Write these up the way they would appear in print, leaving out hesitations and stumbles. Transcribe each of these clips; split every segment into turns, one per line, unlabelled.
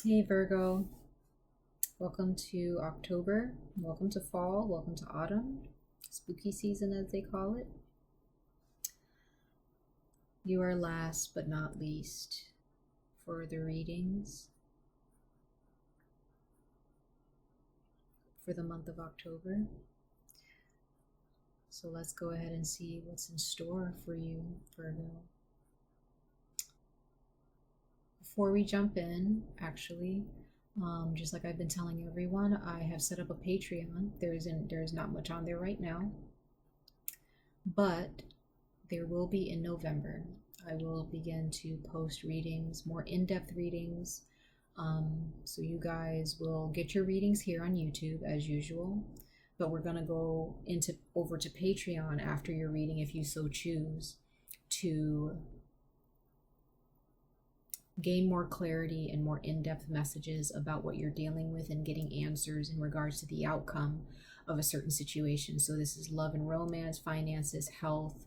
Hey Virgo, welcome to October, welcome to fall, welcome to autumn, spooky season as they call it. You are last but not least for the readings for the month of October. So let's go ahead and see what's in store for you, Virgo. Before we jump in, actually, just like I've been telling everyone, I have set up a Patreon. There's not much on there right now, but there will be in November. I will begin to post readings, more in-depth readings. So you guys will get your readings here on YouTube as usual, but we're gonna go over to Patreon after your reading, if you so choose, to gain more clarity and more in-depth messages about what you're dealing with and getting answers in regards to the outcome of a certain situation. So this is love and romance, finances, health,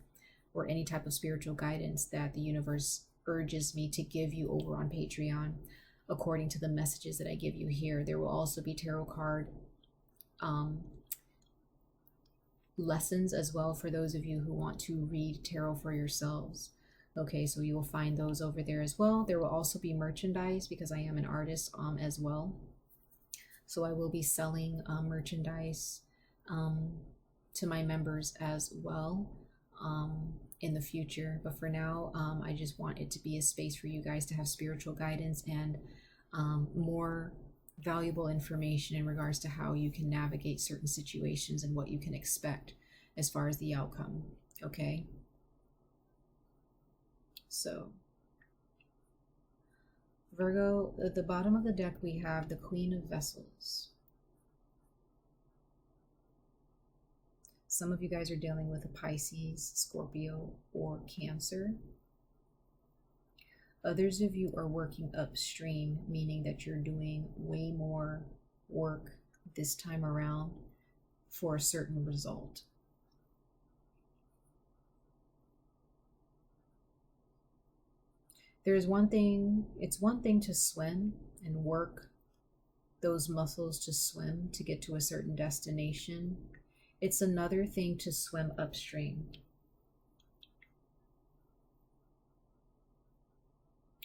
or any type of spiritual guidance that the universe urges me to give you over on Patreon according to the messages that I give you here. There will also be tarot card lessons as well for those of you who want to read tarot for yourselves. Okay, so you will find those over there as well. There will also be merchandise because I am an artist as well. So I will be selling merchandise to my members as well in the future. But for now, I just want it to be a space for you guys to have spiritual guidance and more valuable information in regards to how you can navigate certain situations and what you can expect as far as the outcome. Okay. So, Virgo, at the bottom of the deck, we have the Queen of Vessels. Some of you guys are dealing with a Pisces, Scorpio, or Cancer. Others of you are working upstream, meaning that you're doing way more work this time around for a certain result. There's one thing, it's one thing to swim and work those muscles to swim to get to a certain destination. It's another thing to swim upstream.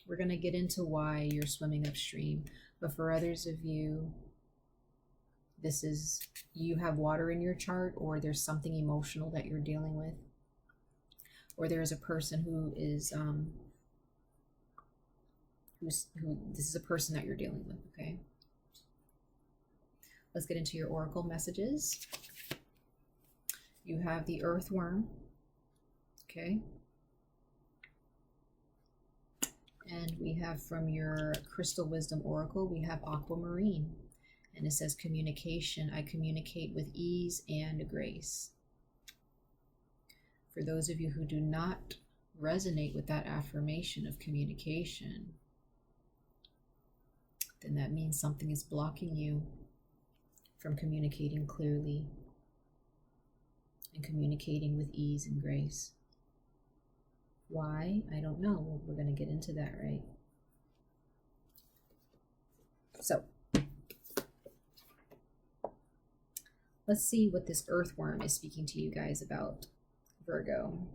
We're going to get into why you're swimming upstream, but for others of you, this is, you have water in your chart, or there's something emotional that you're dealing with, or there's a person who is this is a person that you're dealing with. Okay, let's get into your oracle messages. You have the earthworm. Okay, and we have from your crystal wisdom oracle, we have aquamarine, and it says communication. I communicate with ease and grace. For those of you who do not resonate with that affirmation of communication, then that means something is blocking you from communicating clearly and communicating with ease and grace. Why? I don't know. We're going to get into that, right? So, let's see what this earthworm is speaking to you guys about, Virgo,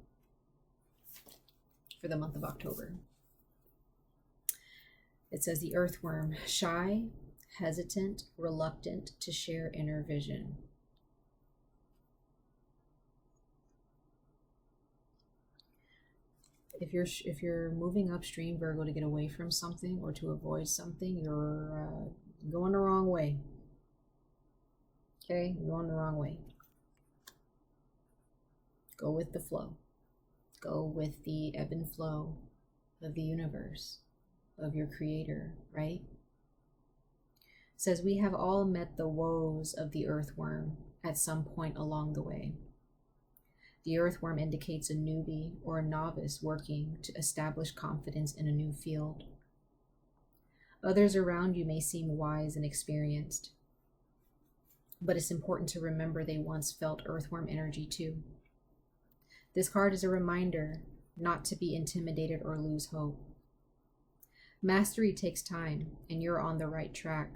for the month of October. It says the earthworm, shy, hesitant, reluctant to share inner vision. If you're moving upstream, Virgo, to get away from something or to avoid something, you're going the wrong way. Okay, you're going the wrong way. Go with the flow. Go with the ebb and flow of the universe, of your creator, right? It says we have all met the woes of the earthworm at some point along the way. The earthworm indicates a newbie or a novice working to establish confidence in a new field. Others around you may seem wise and experienced, but it's important to remember they once felt earthworm energy too. This card is a reminder not to be intimidated or lose hope. Mastery takes time, and you're on the right track.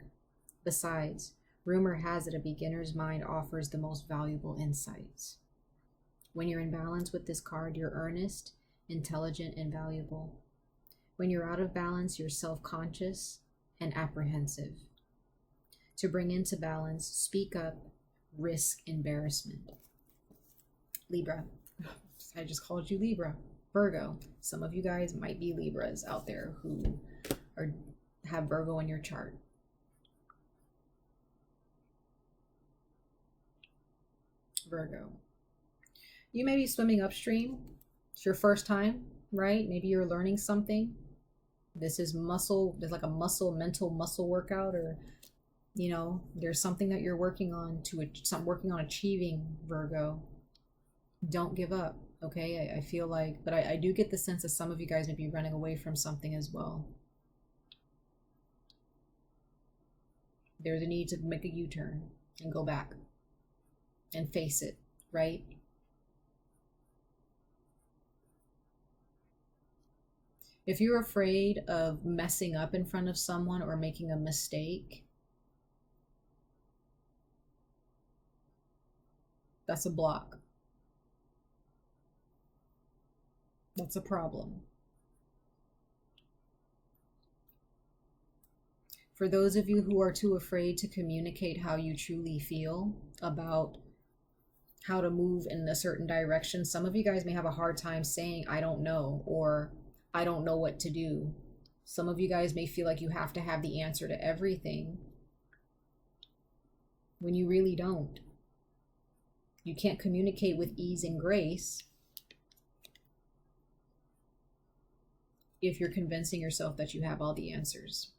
Besides, rumor has it a beginner's mind offers the most valuable insights. When you're in balance with this card, you're earnest, intelligent, and valuable. When you're out of balance, you're self-conscious and apprehensive. To bring into balance, speak up, risk embarrassment. Libra. I just called you Libra. Virgo. Some of you guys might be Libras out there who have Virgo in your chart. Virgo. You may be swimming upstream. It's your first time, right? Maybe you're learning something. This is muscle. There's like a mental muscle workout, or you know, there's something that you're working on achieving, Virgo. Don't give up, okay? I feel like, but I do get the sense that some of you guys may be running away from something as well. There's a need to make a U-turn and go back and face it, right? If you're afraid of messing up in front of someone or making a mistake, that's a block. That's a problem. For those of you who are too afraid to communicate how you truly feel about how to move in a certain direction, some of you guys may have a hard time saying, I don't know, or I don't know what to do. Some of you guys may feel like you have to have the answer to everything when you really don't. You can't communicate with ease and grace if you're convincing yourself that you have all the answers.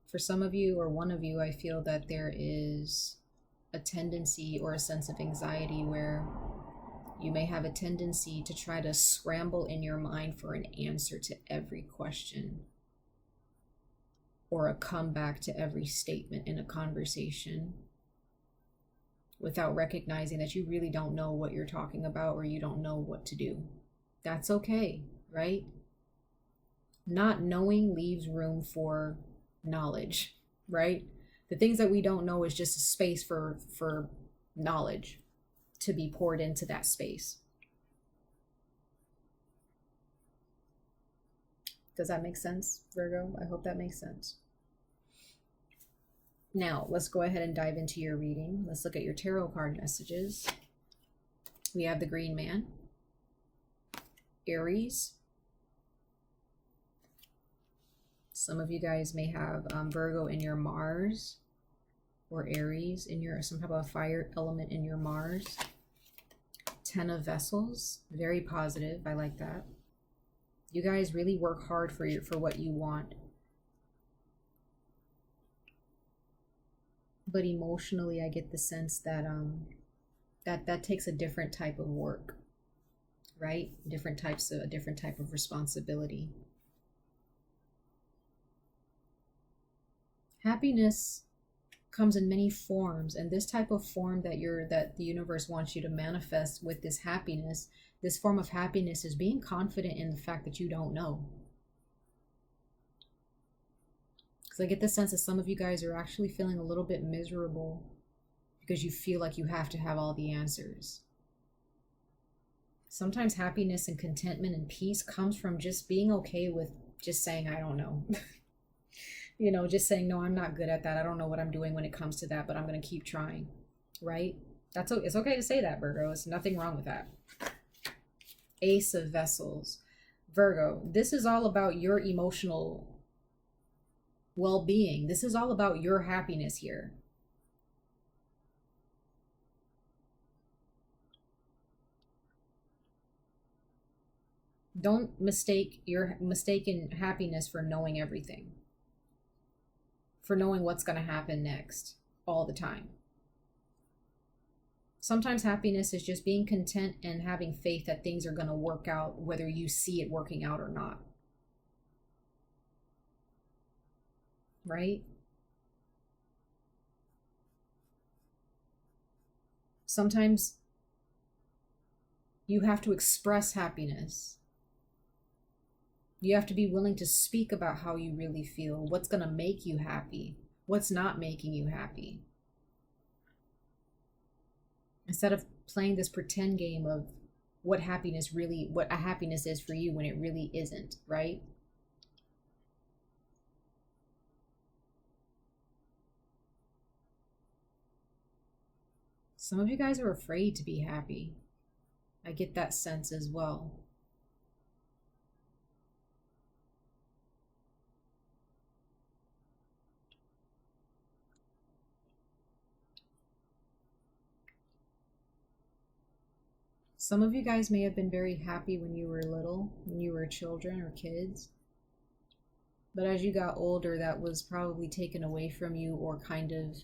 For some of you, or one of you, I feel that there is a tendency or a sense of anxiety where you may have a tendency to try to scramble in your mind for an answer to every question or a comeback to every statement in a conversation without recognizing that you really don't know what you're talking about or you don't know what to do. That's okay, right? Not knowing leaves room for knowledge, right? The things that we don't know is just a space for knowledge to be poured into that space. Does that make sense, Virgo? I hope that makes sense. Now, let's go ahead and dive into your reading. Let's look at your tarot card messages. We have the Green Man, Aries. Some of you guys may have Virgo in your Mars, or Aries in your some type of fire element in your Mars. 10 of Vessels, very positive. I like that. You guys really work hard for what you want, but emotionally, I get the sense that that takes a different type of work, right? A different type of responsibility. Happiness comes in many forms, and this type of form that the universe wants you to manifest with this happiness, this form of happiness is being confident in the fact that you don't know. Because I get the sense that some of you guys are actually feeling a little bit miserable because you feel like you have to have all the answers. Sometimes happiness and contentment and peace comes from just being okay with just saying, I don't know. You know, just saying, no, I'm not good at that. I don't know what I'm doing when it comes to that, but I'm going to keep trying, right? It's okay to say that, Virgo. There's nothing wrong with that. Ace of Vessels. Virgo, this is all about your emotional well-being. This is all about your happiness here. Don't mistake your mistaken happiness for knowing everything, for knowing what's going to happen next all the time. Sometimes happiness is just being content and having faith that things are going to work out, whether you see it working out or not. Right? sometimes you have to express happiness. You have to be willing to speak about how you really feel, what's going to make you happy, what's not making you happy. Instead of playing this pretend game of what a happiness is for you when it really isn't, right? Some of you guys are afraid to be happy. I get that sense as well. Some of you guys may have been very happy when you were little, when you were children or kids. But as you got older, that was probably taken away from you, or kind of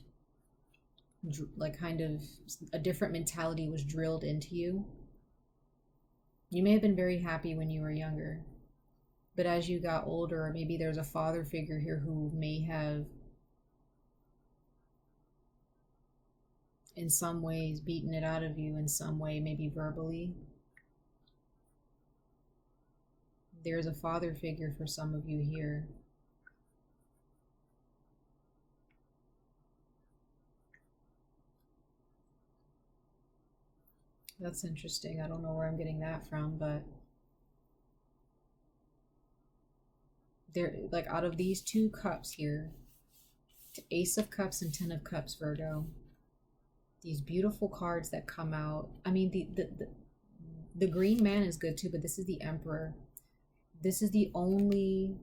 a different mentality was drilled into you. You may have been very happy when you were younger, but as you got older, maybe there's a father figure here who may have in some ways beaten it out of you in some way, maybe verbally. There's a father figure for some of you here. That's interesting. I don't know where I'm getting that from, but there, like out of these two cups here, Ace of Cups and Ten of Cups, Virgo, these beautiful cards that come out. I mean, the Green Man is good too, but this is the Emperor. This is the only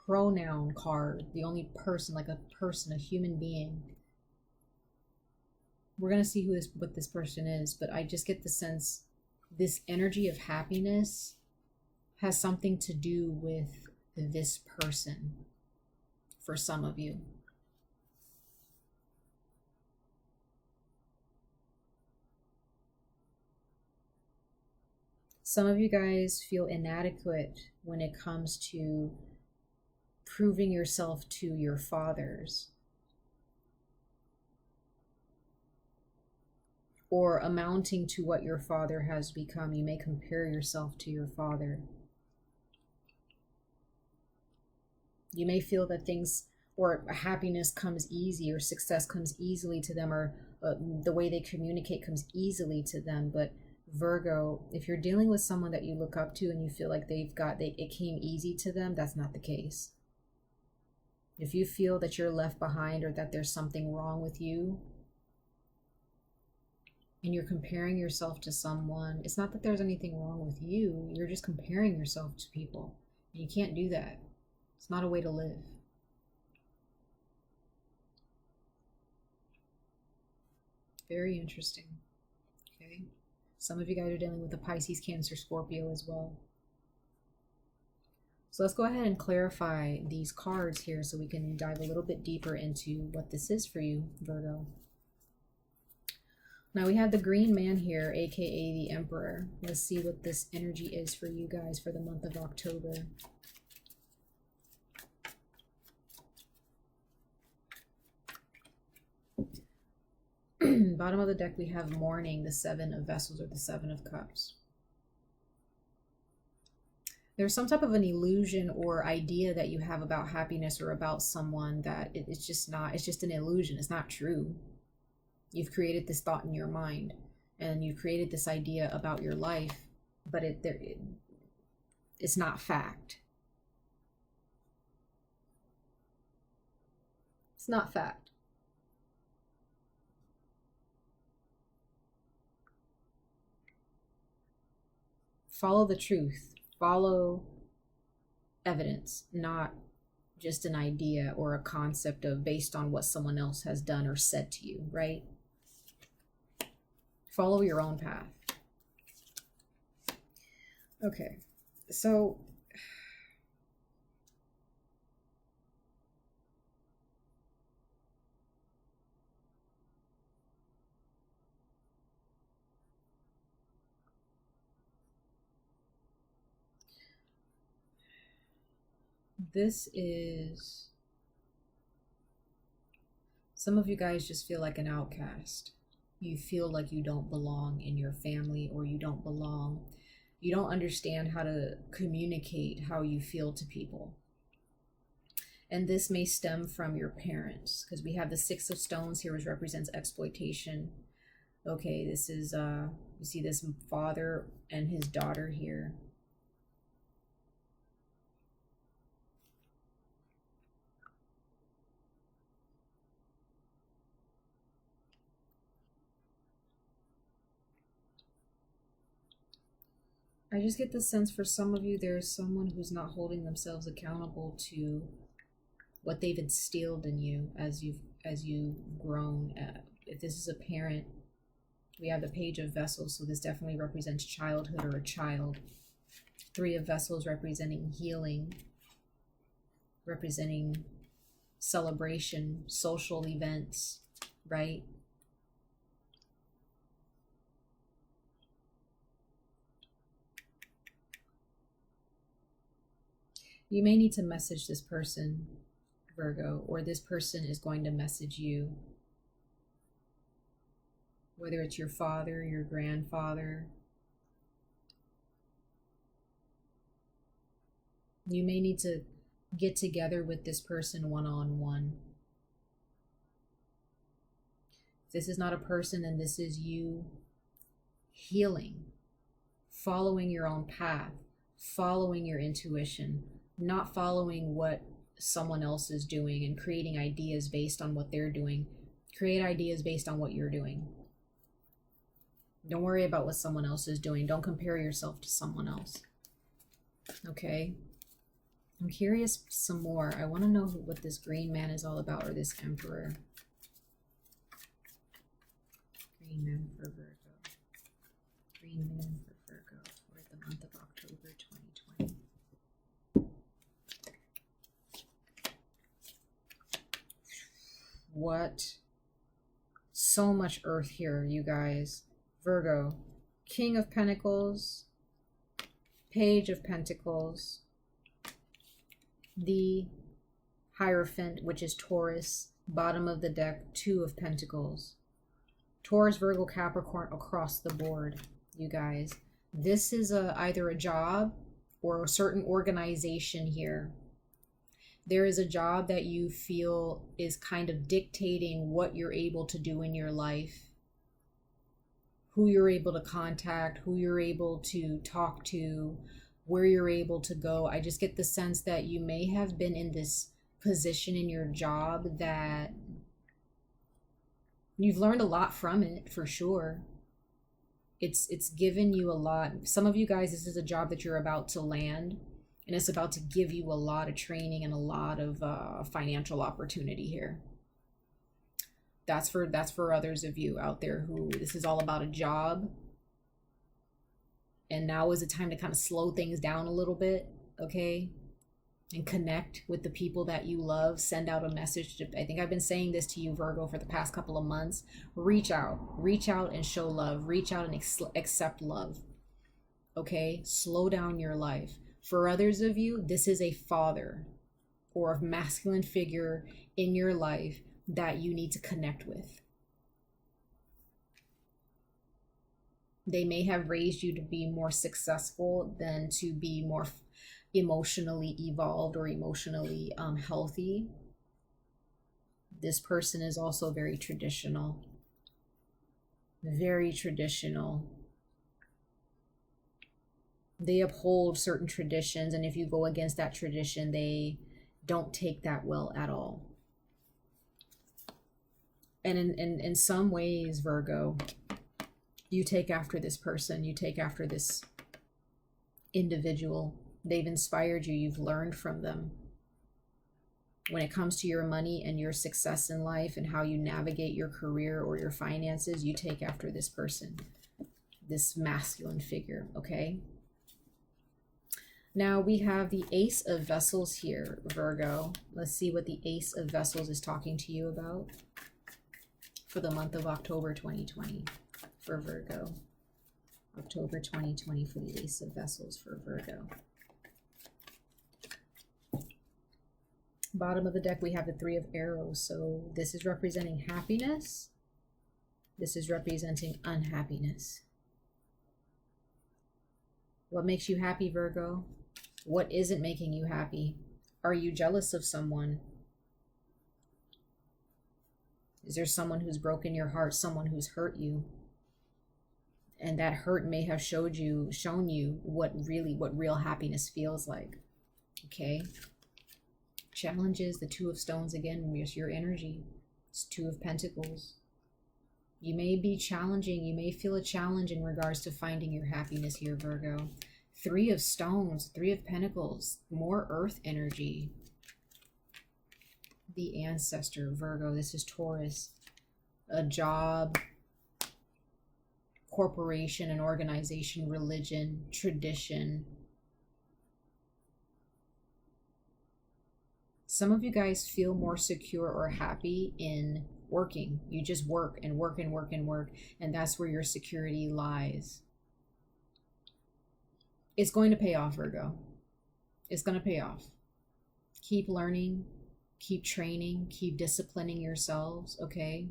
pronoun card, the only person, like a person, a human being. We're going to see what this person is, but I just get the sense this energy of happiness has something to do with this person for some of you. Some of you guys feel inadequate when it comes to proving yourself to your fathers, or amounting to what your father has become. You may compare yourself to your father. You may feel that things or happiness comes easy, or success comes easily to them, or the way they communicate comes easily to them. But Virgo, if you're dealing with someone that you look up to and you feel like it came easy to them, that's not the case. If you feel that you're left behind, or that there's something wrong with you, and you're comparing yourself to someone, it's not that there's anything wrong with you. You're just comparing yourself to people. You can't do that. It's not a way to live. Very interesting. Okay. Some of you guys are dealing with a Pisces, Cancer, Scorpio as well. So let's go ahead and clarify these cards here so we can dive a little bit deeper into what this is for you, Virgo. Now we have the Green Man here, aka the Emperor. Let's see what this energy is for you guys for the month of October. Bottom of the deck we have Mourning, the Seven of Vessels, or the Seven of Cups. There's some type of an illusion or idea that you have about happiness or about someone that it's just an illusion. It's not true. You've created this thought in your mind, and you've created this idea about your life, but it's not fact. It's not fact. Follow the truth. Follow evidence, not just an idea or a concept of based on what someone else has done or said to you, right? Follow your own path. Okay, so Some of you guys just feel like an outcast. You feel like you don't belong in your family, or you don't belong. You don't understand how to communicate how you feel to people. And this may stem from your parents, because we have the Six of Stones here, which represents exploitation. Okay, this is, you see this father and his daughter here. I just get the sense for some of you, there's someone who's not holding themselves accountable to what they've instilled in you as you've grown. If this is a parent, we have the Page of Vessels, so this definitely represents childhood or a child. Three of Vessels representing healing, representing celebration, social events, right? You may need to message this person, Virgo, or this person is going to message you. Whether it's your father, your grandfather. You may need to get together with this person one-on-one. If this is not a person, then this is you healing, following your own path, following your intuition, not following what someone else is doing and creating ideas based on what they're doing. Create ideas based on what you're doing. Don't worry about what someone else is doing. Don't compare yourself to someone else. Okay? I'm curious some more. I want to know what this green man is all about, or this emperor. Green man for Virgo. Green man for Virgo for the month of October 2020. What? So much earth here, you guys. Virgo, King of Pentacles, Page of Pentacles, the Hierophant, which is Taurus, bottom of the deck, Two of Pentacles. Taurus, Virgo, Capricorn across the board, you guys. This is either a job or a certain organization here. There is a job that you feel is kind of dictating what you're able to do in your life, who you're able to contact, who you're able to talk to, where you're able to go. I just get the sense that you may have been in this position in your job that you've learned a lot from it, for sure. It's given you a lot. Some of you guys, this is a job that you're about to land, and it's about to give you a lot of training and a lot of financial opportunity here. That's for others of you out there who this is all about a job. And now is the time to kind of slow things down a little bit, okay? And connect with the people that you love. Send out a message. I think I've been saying this to you, Virgo, for the past couple of months. Reach out and show love. Reach out and accept love, okay? Slow down your life. For others of you, this is a father or a masculine figure in your life that you need to connect with. They may have raised you to be more successful than to be more emotionally evolved or emotionally healthy. This person is also very traditional. Very traditional. They uphold certain traditions, and if you go against that tradition, they don't take that well at all. And in some ways, Virgo, you take after this person, you take after this individual. They've inspired you, you've learned from them. When it comes to your money and your success in life and how you navigate your career or your finances, you take after this person, this masculine figure, okay? Now we have the Ace of Vessels here, Virgo. Let's see what the Ace of Vessels is talking to you about for the month of October 2020 for Virgo. October 2020 for the Ace of Vessels for Virgo. Bottom of the deck, we have the Three of Arrows. So this is representing happiness. This is representing unhappiness. What makes you happy, Virgo? What isn't making you happy? Are you jealous of someone? Is there someone who's broken your heart, someone who's hurt you? And that hurt may have shown you what real happiness feels like. Okay? Challenges, the Two of Stones again, just your energy. It's Two of Pentacles. You may be challenging, you may feel a challenge in regards to finding your happiness here, Virgo. Three of Stones, Three of Pentacles, more earth energy. The Ancestor, Virgo, this is Taurus. A job, corporation, an organization, religion, tradition. Some of you guys feel more secure or happy in working. You just work and work and work and work, and that's where your security lies. It's going to pay off, Virgo. It's going to pay off. Keep learning, keep training, keep disciplining yourselves, okay?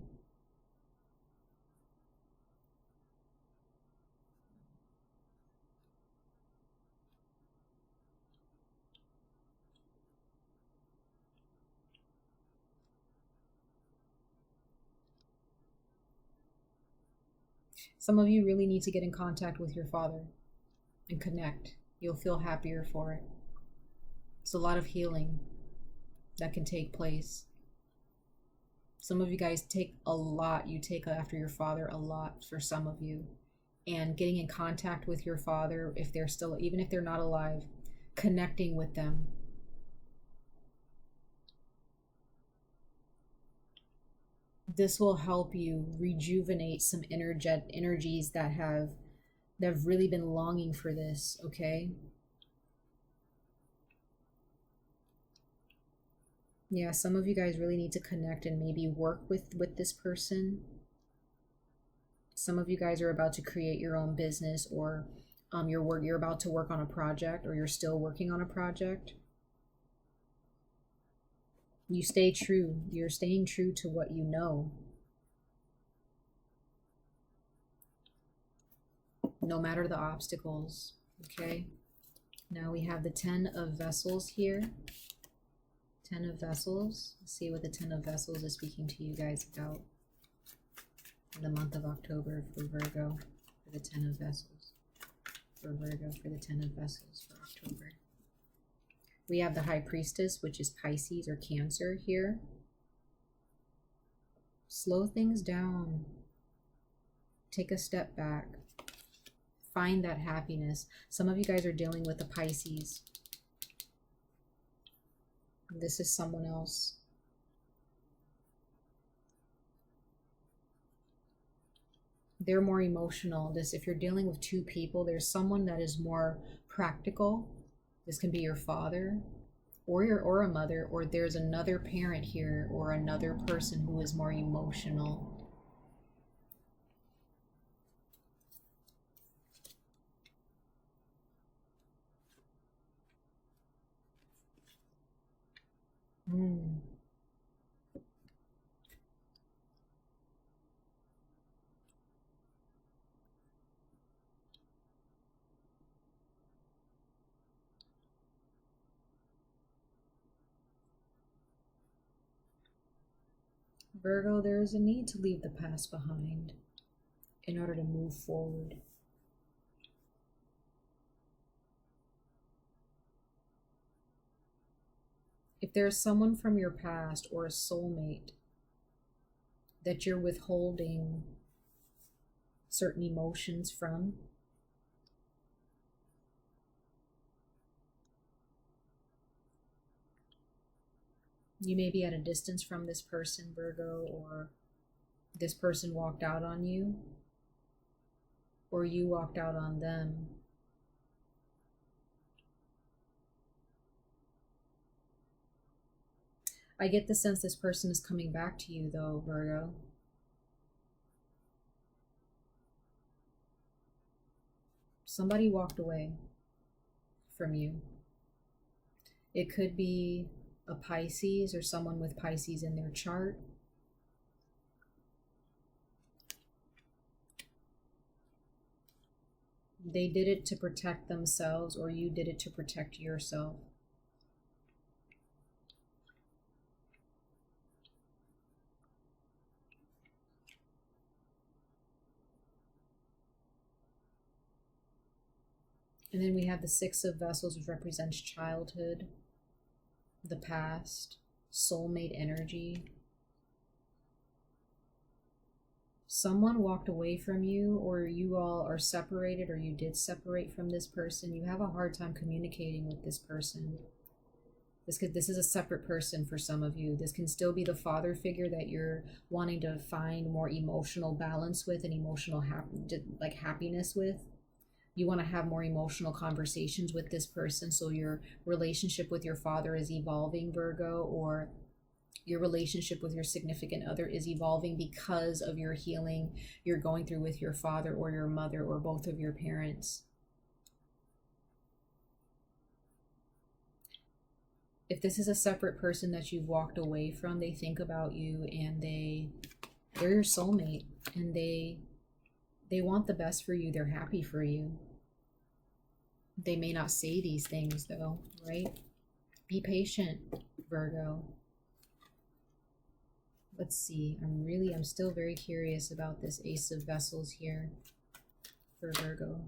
Some of you really need to get in contact with your father and connect. You'll feel happier for it. It's a lot of healing that can take place. Some of you guys take a lot. You take after your father a lot, for some of you. And getting in contact with your father, if they're still, even if they're not alive, connecting with them. This will help you rejuvenate some energies that have really been longing for this, okay? Yeah, some of you guys really need to connect and maybe work with this person. Some of you guys are about to create your own business, or you're about to work on a project, or you're still working on a project. You stay true. You're staying true to what you know. No matter the obstacles, okay? Now we have the Ten of Vessels here. Ten of Vessels. Let's see what the Ten of Vessels is speaking to you guys about in the month of October for Virgo, for the Ten of Vessels. For Virgo, for the Ten of Vessels for October. We have the High Priestess, which is Pisces or Cancer here. Slow things down. Take a step back. Find that happiness. Some of you guys are dealing with the Pisces. This is someone else. They're more emotional. If you're dealing with two people, there's someone that is more practical. This can be your father or a mother, or there's another parent here or another person who is more emotional. Virgo, there is a need to leave the past behind in order to move forward. If there's someone from your past or a soulmate that you're withholding certain emotions from, you may be at a distance from this person, Virgo, or this person walked out on you, or you walked out on them. I get the sense this person is coming back to you, though, Virgo. Somebody walked away from you. It could be a Pisces or someone with Pisces in their chart. They did it to protect themselves, or you did it to protect yourself. And then we have the Six of Vessels, which represents childhood, the past, soulmate energy. Someone walked away from you, or you all are separated, or you did separate from this person. You have a hard time communicating with this person. This is a separate person for some of you. This can still be the father figure that you're wanting to find more emotional balance with and emotional happiness with. You want to have more emotional conversations with this person, so your relationship with your father is evolving, Virgo, or your relationship with your significant other is evolving because of your healing you're going through with your father or your mother or both of your parents. If this is a separate person that you've walked away from, they think about you, and they're your soulmate, and they want the best for you. They're happy for you. They may not say these things though, right? Be patient, Virgo. Let's see. I'm still very curious about this Ace of Vessels here for Virgo.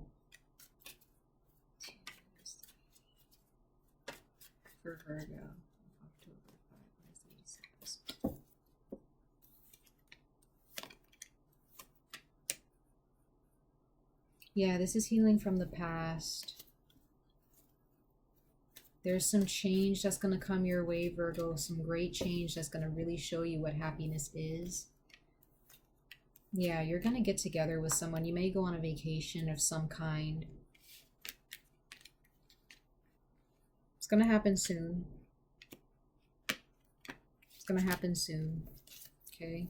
For Virgo, October 5, what is the Ace of Vessels? Yeah, this is healing from the past. There's some change that's going to come your way, Virgo. Some great change that's going to really show you what happiness is. Yeah, you're going to get together with someone. You may go on a vacation of some kind. It's going to happen soon. It's going to happen soon. Okay.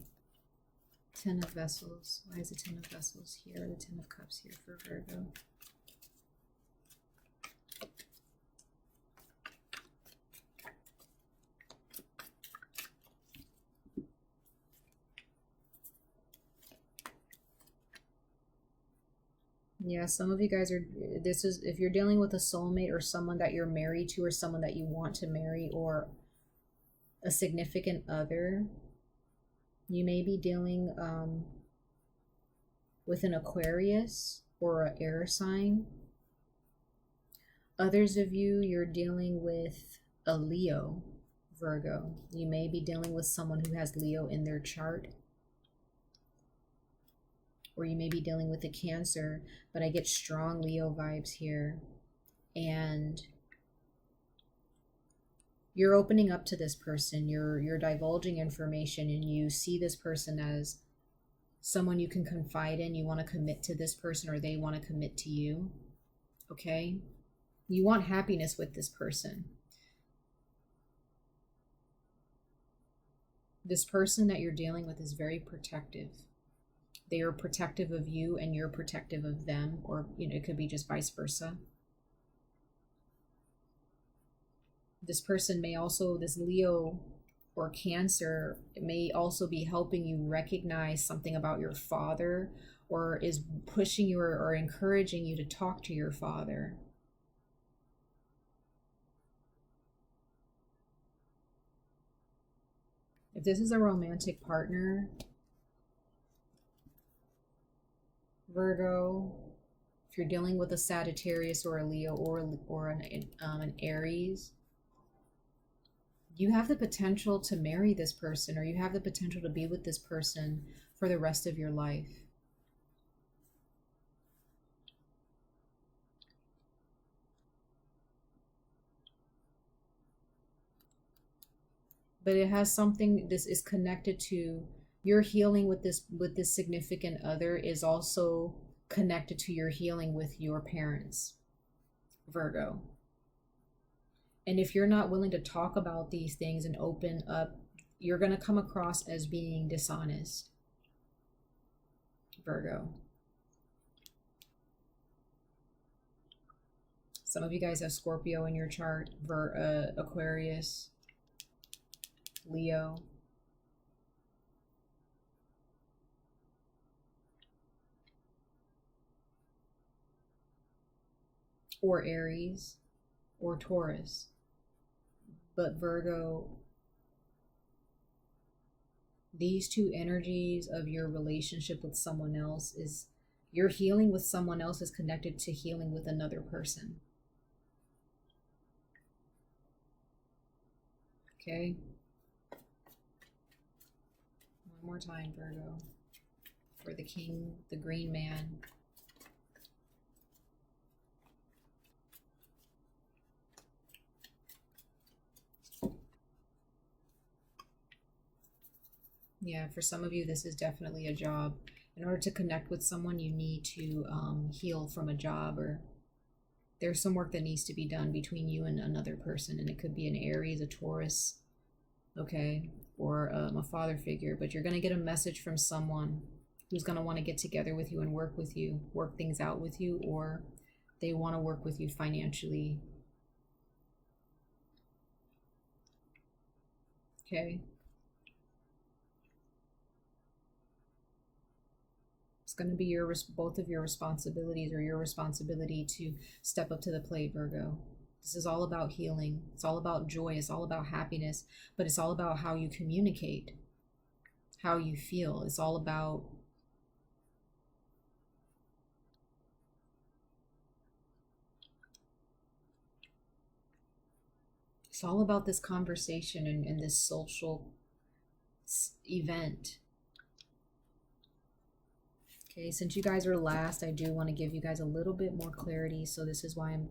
Ten of Vessels. Why is the Ten of Vessels here? The Ten of Cups here for Virgo. Yeah, some of you guys are, this is, if you're dealing with a soulmate or someone that you're married to or someone that you want to marry or a significant other, you may be dealing with an Aquarius or an air sign. Others of you, you're dealing with a Leo, Virgo. You may be dealing with someone who has Leo in their chart. Or you may be dealing with a Cancer, but I get strong Leo vibes here. And you're opening up to this person. You're divulging information, and you see this person as someone you can confide in. You want to commit to this person, or they want to commit to you. Okay? You want happiness with this person. This person that you're dealing with is very protective. They are protective of you, and you're protective of them, or it could be just vice versa. This person may also, this Leo or Cancer, may also be helping you recognize something about your father, or is pushing you or encouraging you to talk to your father. If this is a romantic partner, Virgo, if you're dealing with a Sagittarius or a Leo or an Aries, you have the potential to marry this person, or you have the potential to be with this person for the rest of your life. But it has something, this is connected to your healing with this significant other, is also connected to your healing with your parents, Virgo. And if you're not willing to talk about these things and open up, you're going to come across as being dishonest, Virgo. Some of you guys have Scorpio in your chart, Aquarius. Leo, or Aries, or Taurus. But Virgo, these two energies of your relationship with someone else is, your healing with someone else is connected to healing with another person. Okay. One more time, Virgo. For the King, the Green Man. Yeah, for some of you, this is definitely a job. In order to connect with someone, you need to heal from a job, or there's some work that needs to be done between you and another person. And it could be an Aries, a Taurus, okay, or a father figure. But you're going to get a message from someone who's going to want to get together with you and work with you, work things out with you, or they want to work with you financially. Okay. It's going to be both of your responsibilities, or your responsibility to step up to the plate, Virgo. This is all about healing. It's all about joy. It's all about happiness. But it's all about how you communicate, how you feel. It's all about this conversation and this social event. Okay, since you guys are last, I do want to give you guys a little bit more clarity. So this is why I'm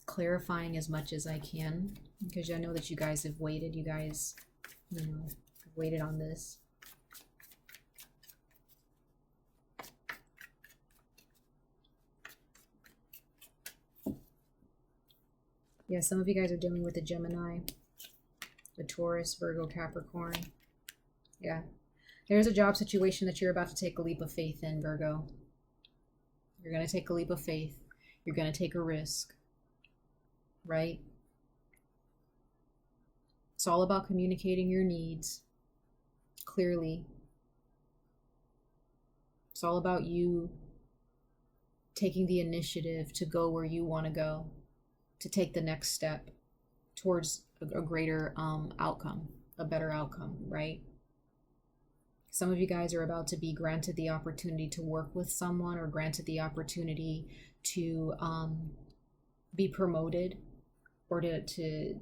clarifying as much as I can, because I know that you guys have waited. You guys, have waited on this. Yeah, some of you guys are dealing with a Gemini, a Taurus, Virgo, Capricorn. Yeah. There's a job situation that you're about to take a leap of faith in, Virgo. You're going to take a leap of faith. You're going to take a risk, right? It's all about communicating your needs clearly. It's all about you taking the initiative to go where you want to go, to take the next step towards a greater outcome, a better outcome, right? Some of you guys are about to be granted the opportunity to work with someone, or granted the opportunity to be promoted, or to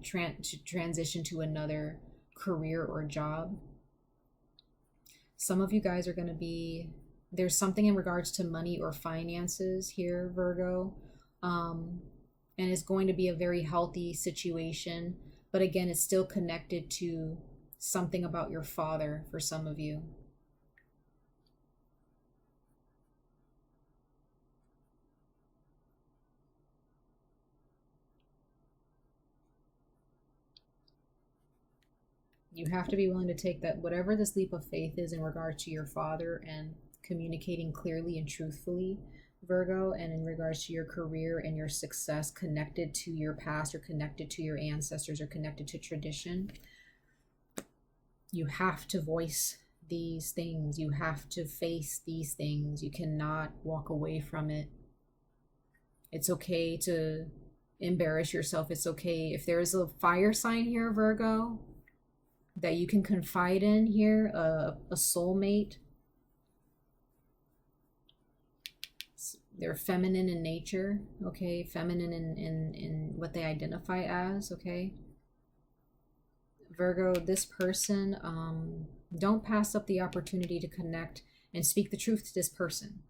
transition to another career or job. Some of you guys are going to be, there's something in regards to money or finances here, Virgo, and it's going to be a very healthy situation. But again, it's still connected to something about your father for some of you. You have to be willing to take that, whatever this leap of faith is in regards to your father and communicating clearly and truthfully, Virgo, and in regards to your career and your success connected to your past, or connected to your ancestors, or connected to tradition. You have to voice these things. You have to face these things. You cannot walk away from it. It's okay to embarrass yourself. It's okay. If there's a fire sign here, Virgo, that you can confide in here, a soulmate. They're feminine in nature, okay? Feminine in what they identify as, okay? Virgo, this person, don't pass up the opportunity to connect and speak the truth to this person.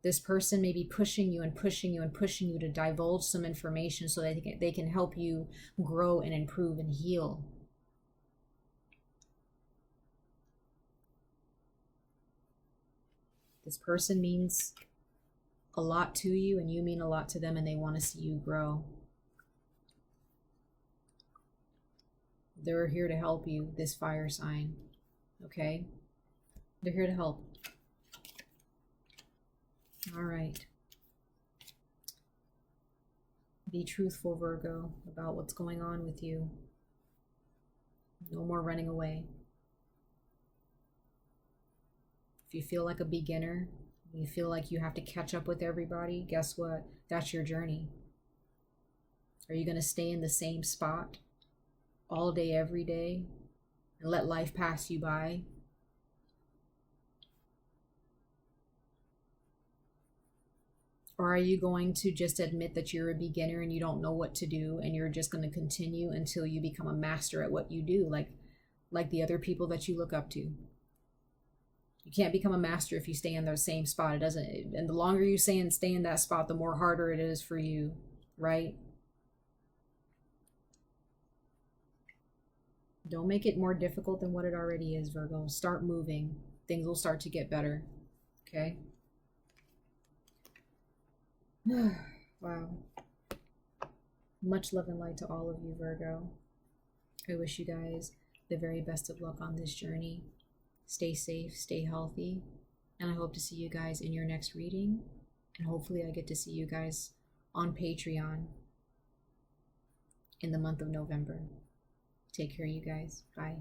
This person may be pushing you and pushing you and pushing you to divulge some information so that they can help you grow and improve and heal. This person means a lot to you, and you mean a lot to them, and they want to see you grow. They're here to help you, this fire sign, okay? They're here to help. All right. Be truthful, Virgo, about what's going on with you. No more running away. If you feel like a beginner, you feel like you have to catch up with everybody, guess what? That's your journey. Are you going to stay in the same spot all day, every day, and let life pass you by? Or are you going to just admit that you're a beginner and you don't know what to do, and you're just going to continue until you become a master at what you do, like the other people that you look up to? You can't become a master if you stay in the same spot. It doesn't, and the longer you stay in that spot, the more harder it is for you, right? Don't make it more difficult than what it already is, Virgo. Start moving. Things will start to get better. Okay? Wow. Much love and light to all of you, Virgo. I wish you guys the very best of luck on this journey. Stay safe, stay healthy, and I hope to see you guys in your next reading. And hopefully I get to see you guys on Patreon in the month of November. Take care, you guys. Bye.